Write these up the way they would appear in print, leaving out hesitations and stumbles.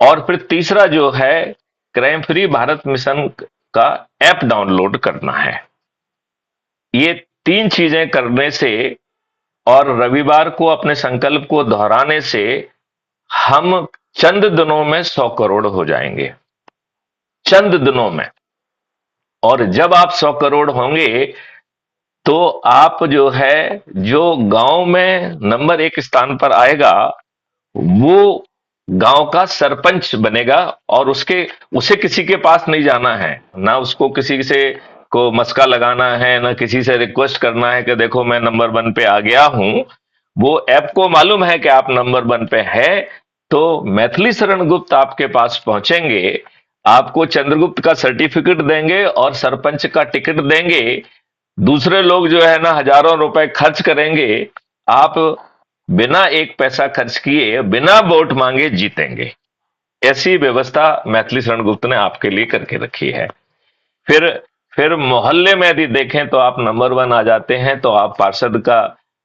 और फिर तीसरा जो है, क्राइम फ्री भारत मिशन का ऐप डाउनलोड करना है। ये तीन चीजें करने से और रविवार को अपने संकल्प को दोहराने से हम चंद दिनों में 100 करोड़ हो जाएंगे। चंद दिनों में। और जब आप 100 करोड़ होंगे तो आप जो है, जो गांव में नंबर एक स्थान पर आएगा वो गांव का सरपंच बनेगा। और उसके उसे किसी के पास नहीं जाना है, ना उसको किसी से को मस्का लगाना है, ना किसी से रिक्वेस्ट करना है कि देखो मैं नंबर वन पे आ गया हूं। वो ऐप को मालूम है कि आप नंबर वन पे है, तो मैथिली शरण गुप्त आपके पास पहुंचेंगे, आपको चंद्रगुप्त का सर्टिफिकेट देंगे और सरपंच का टिकट देंगे। दूसरे लोग जो है ना हजारों रुपए खर्च करेंगे, आप बिना एक पैसा खर्च किए बिना वोट मांगे जीतेंगे। ऐसी व्यवस्था मैथिली शरण गुप्त ने आपके लिए करके रखी है। फिर फिर मोहल्ले में यदि देखें तो आप नंबर वन आ जाते हैं तो आप पार्षद का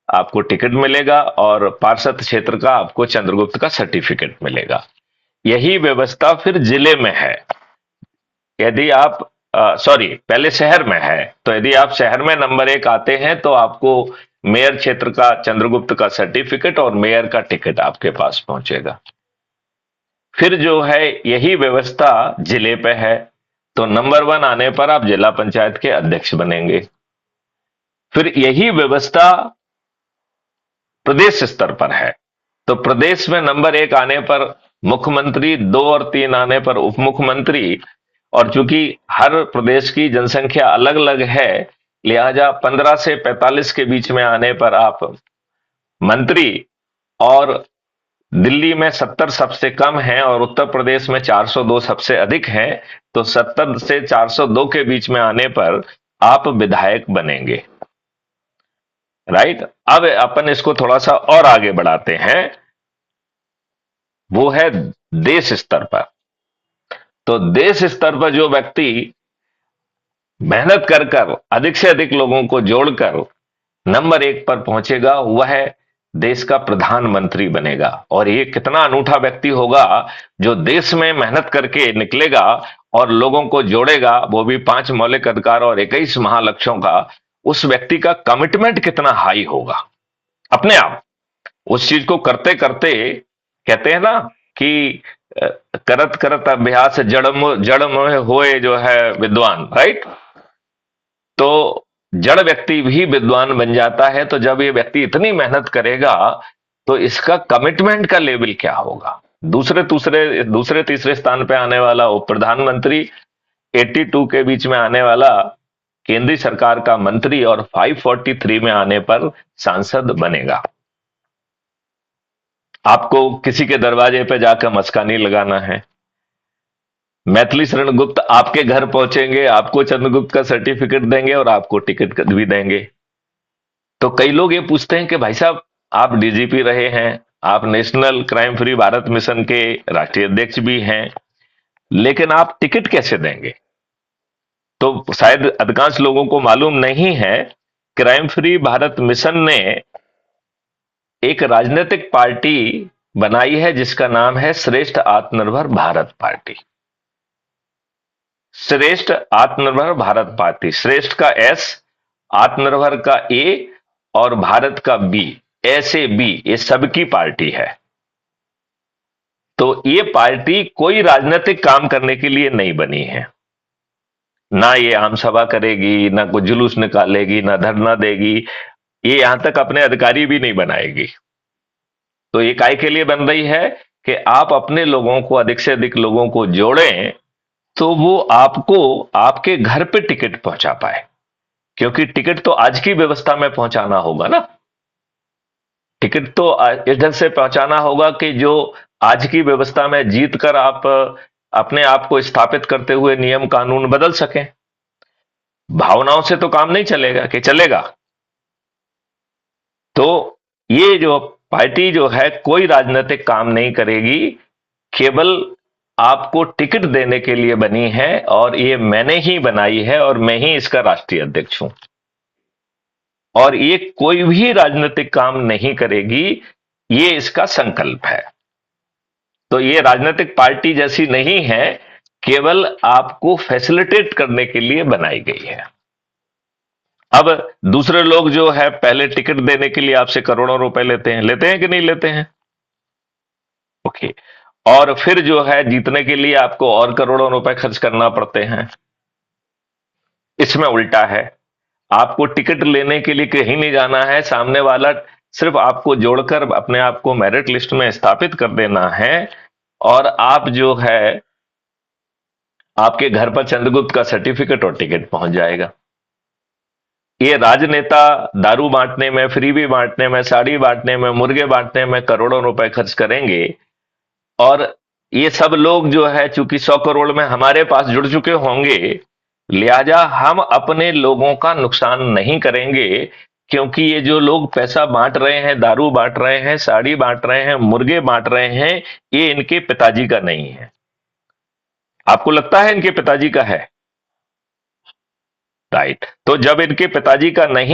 आपको टिकट मिलेगा और पार्षद क्षेत्र का आपको चंद्रगुप्त का सर्टिफिकेट मिलेगा। यही व्यवस्था फिर जिले में है। यदि आप सॉरी, पहले शहर में है, तो यदि आप शहर में नंबर एक आते हैं तो आपको मेयर क्षेत्र का चंद्रगुप्त का सर्टिफिकेट और मेयर का टिकट आपके पास पहुंचेगा। फिर जो है यही व्यवस्था जिले पे है, तो नंबर वन आने पर आप जिला पंचायत के अध्यक्ष बनेंगे। फिर यही व्यवस्था प्रदेश स्तर पर है, तो प्रदेश में नंबर एक आने पर मुख्यमंत्री, दो और तीन आने पर उप मुख्यमंत्री। और चूंकि हर प्रदेश की जनसंख्या अलग अलग है, लिहाजा 15 से 45 के बीच में आने पर आप मंत्री। और दिल्ली में 70 सबसे कम है और उत्तर प्रदेश में 402 सबसे अधिक है, तो 70 से 402 के बीच में आने पर आप विधायक बनेंगे। राइट। अब अपन इसको थोड़ा सा और आगे बढ़ाते हैं, वो है देश स्तर पर। तो देश स्तर पर जो व्यक्ति मेहनत कर कर अधिक से अधिक लोगों को जोड़कर नंबर एक पर पहुंचेगा, वह देश का प्रधानमंत्री बनेगा। और ये कितना अनूठा व्यक्ति होगा जो देश में मेहनत करके निकलेगा और लोगों को जोड़ेगा, वो भी 5 मौलिक अधिकार और 21 महालक्ष्यों का। उस व्यक्ति का कमिटमेंट कितना हाई होगा अपने आप, उस चीज को करते करते। कहते हैं ना कि अ, करत करत अभ्यास जड़ मोह होए जो है विद्वान। राइट। तो जड़ व्यक्ति भी विद्वान बन जाता है। तो जब ये व्यक्ति इतनी मेहनत करेगा तो इसका कमिटमेंट का लेवल क्या होगा। दूसरे तीसरे स्थान पे आने वाला उप प्रधानमंत्री, 82 के बीच में आने वाला केंद्रीय सरकार का मंत्री और 543 में आने पर सांसद बनेगा। आपको किसी के दरवाजे पे जाकर मस्का नहीं लगाना है। मैथिली शरण गुप्त आपके घर पहुंचेंगे, आपको चंद्रगुप्त का सर्टिफिकेट देंगे और आपको टिकट भी देंगे। तो कई लोग ये पूछते हैं कि भाई साहब, आप डीजीपी रहे हैं, आप national crime free Bharat mission के राष्ट्रीय अध्यक्ष भी हैं, लेकिन आप टिकट कैसे देंगे। तो शायद अधिकांश लोगों को मालूम नहीं है, क्राइम फ्री भारत मिशन ने एक राजनीतिक पार्टी बनाई है जिसका नाम है श्रेष्ठ आत्मनिर्भर भारत पार्टी। श्रेष्ठ आत्मनिर्भर भारत पार्टी, श्रेष्ठ का एस, आत्मनिर्भर का ए और भारत का बी, ऐसे बी, ये सबकी पार्टी है। तो ये पार्टी कोई राजनीतिक काम करने के लिए नहीं बनी है। ना ये आम सभा करेगी, ना कोई जुलूस निकालेगी, ना धरना देगी, ये यहां तक अपने अधिकारी भी नहीं बनाएगी। तो ये काय के लिए बन रही है कि आप अपने लोगों को, अधिक से अधिक लोगों को जोड़ें, तो वो आपको आपके घर पे टिकट पहुंचा पाए। क्योंकि टिकट तो आज की व्यवस्था में पहुंचाना होगा ना। टिकट तो इधर से पहुंचाना होगा कि जो आज की व्यवस्था में जीत कर आप अपने आप को स्थापित करते हुए नियम कानून बदल सकें। भावनाओं से तो काम नहीं चलेगा कि चलेगा। तो ये जो पार्टी जो है कोई राजनीतिक काम नहीं करेगी, केवल आपको टिकट देने के लिए बनी है। और ये मैंने ही बनाई है और मैं ही इसका राष्ट्रीय अध्यक्ष हूं। और ये कोई भी राजनीतिक काम नहीं करेगी, ये इसका संकल्प है। तो ये राजनीतिक पार्टी जैसी नहीं है, केवल आपको फैसिलिटेट करने के लिए बनाई गई है। अब दूसरे लोग जो है पहले टिकट देने के लिए आपसे करोड़ों रुपए लेते हैं कि नहीं लेते हैं? ओके। और फिर जो है जीतने के लिए आपको और करोड़ों रुपए खर्च करना पड़ते हैं। इसमें उल्टा है, आपको टिकट लेने के लिए कहीं नहीं जाना है, सामने वाला सिर्फ आपको जोड़कर अपने आप को मेरिट लिस्ट में स्थापित कर देना है, और आप जो है आपके घर पर चंद्रगुप्त का सर्टिफिकेट और टिकट पहुंच जाएगा। ये राजनेता दारू बांटने में, फ्रीबी बांटने में, साड़ी बांटने में, मुर्गे बांटने में करोड़ों रुपए खर्च करेंगे, और ये सब लोग जो है चूंकि 100 करोड़ में हमारे पास जुड़ चुके होंगे, लिहाजा हम अपने लोगों का नुकसान नहीं करेंगे, क्योंकि ये जो लोग पैसा बांट रहे हैं, दारू बांट रहे हैं, साड़ी बांट रहे हैं, मुर्गे बांट रहे हैं, ये इनके पिताजी का नहीं है। आपको लगता है इनके पिताजी का है? राइट। तो जब इनके पिताजी का नहीं